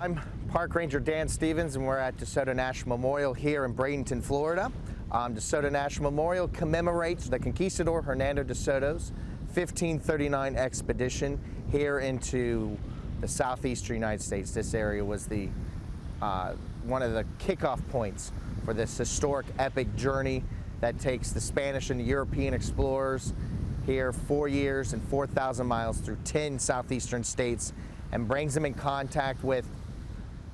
I'm Park Ranger Dan Stevens, and we're at DeSoto National Memorial here in Bradenton, Florida. DeSoto National Memorial commemorates the conquistador Hernando de Soto's 1539 expedition here into the southeastern United States. This area was the one of the kickoff points for this historic epic journey that takes the Spanish and the European explorers here 4 years and 4,000 miles through 10 southeastern states and brings them in contact with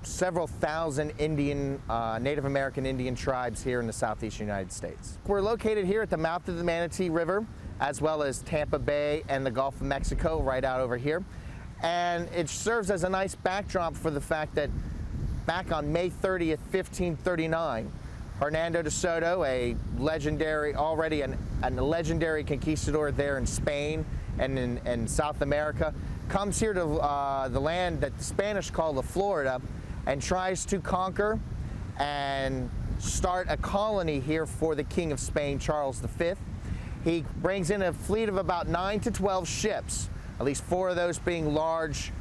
several thousand Native American Indian tribes here in the southeastern United States. We're located here at the mouth of the Manatee River, as well as Tampa Bay and the Gulf of Mexico right out over here. And it serves as a nice backdrop for the fact that back on May 30th, 1539, Hernando de Soto, a legendary, already a legendary conquistador there in Spain and in South America, comes here to the land that the Spanish call La Florida and tries to conquer and start a colony here for the King of Spain, Charles V. He brings in a fleet of about 9 to 12 ships, at least 4 of those being large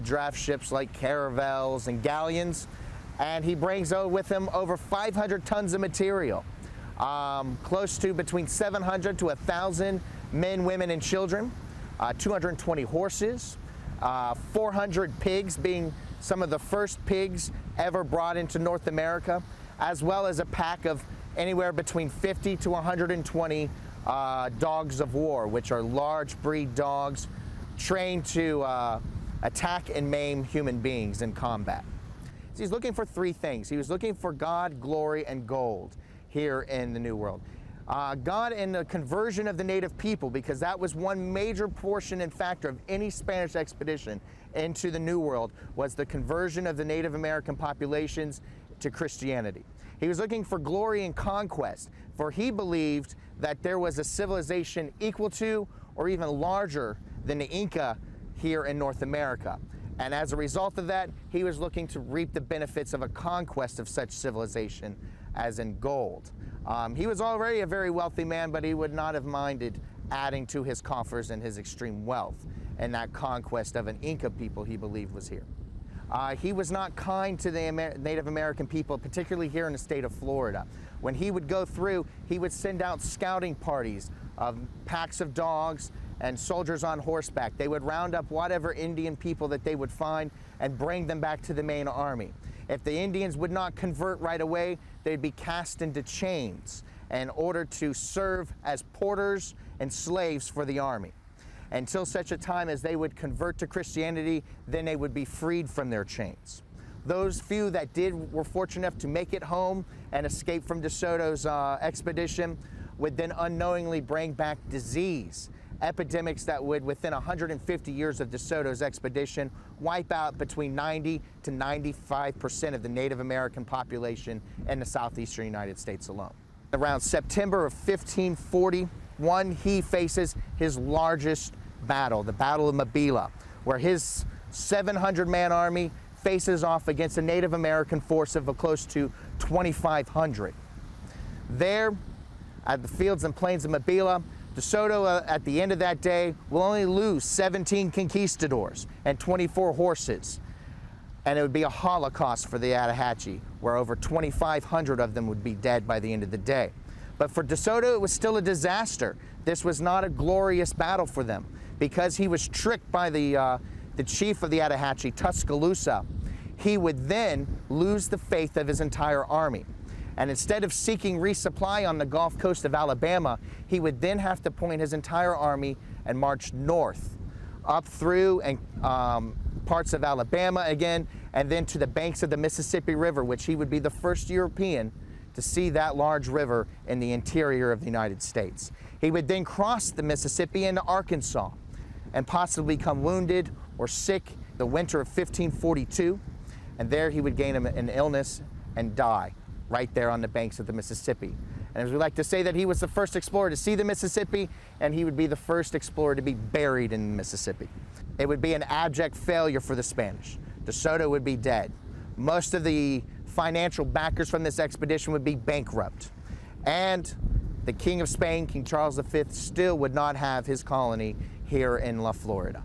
draft ships like caravels and galleons. And he brings with him over 500 tons of material, close to between 700 to 1,000 men, women, and children, 220 horses, 400 pigs, being some of the first pigs ever brought into North America, as well as a pack of anywhere between 50 to 120 dogs of war, which are large breed dogs trained to attack and maim human beings in combat. So he's looking for 3 things. He was looking for God, glory, and gold here in the New World. God and the conversion of the native people, because that was one major portion and factor of any Spanish expedition into the New World, was the conversion of the Native American populations to Christianity. He was looking for glory and conquest, for he believed that there was a civilization equal to or even larger than the Inca here in North America. And as a result of that, he was looking to reap the benefits of a conquest of such civilization, as in gold. He was already a very wealthy man, but he would not have minded adding to his coffers and his extreme wealth and that conquest of an Inca people he believed was here. He was not kind to the Native American people, particularly here in the state of Florida. When he would go through, he would send out scouting parties of packs of dogs and soldiers on horseback. They would round up whatever Indian people that they would find and bring them back to the main army. If the Indians would not convert right away, they'd be cast into chains in order to serve as porters and slaves for the army. Until such a time as they would convert to Christianity, then they would be freed from their chains. Those few that were fortunate enough to make it home and escape from De Soto's expedition would then unknowingly bring back disease, epidemics that would, within 150 years of De Soto's expedition, wipe out between 90 to 95% of the Native American population in the southeastern United States alone. Around September of 1541, he faces his largest battle, the Battle of Mabila, where his 700-man army faces off against a Native American force of close to 2,500. There, at the fields and plains of Mabila, De Soto, at the end of that day, will only lose 17 conquistadors and 24 horses. And it would be a holocaust for the Attahachie, where over 2,500 of them would be dead by the end of the day. But for De Soto, it was still a disaster. This was not a glorious battle for them, because he was tricked by the chief of the Attahachie, Tuscaloosa. He would then lose the faith of his entire army. And instead of seeking resupply on the Gulf Coast of Alabama, he would then have to point his entire army and march north, up through and parts of Alabama again, and then to the banks of the Mississippi River, which he would be the first European to see that large river in the interior of the United States. He would then cross the Mississippi into Arkansas and possibly become wounded or sick the winter of 1542, and there he would gain an illness and die right there on the banks of the Mississippi. And as we like to say, that he was the first explorer to see the Mississippi, and he would be the first explorer to be buried in the Mississippi. It would be an abject failure for the Spanish. De Soto would be dead. Most of the financial backers from this expedition would be bankrupt. And the King of Spain, King Charles V, still would not have his colony here in La Florida.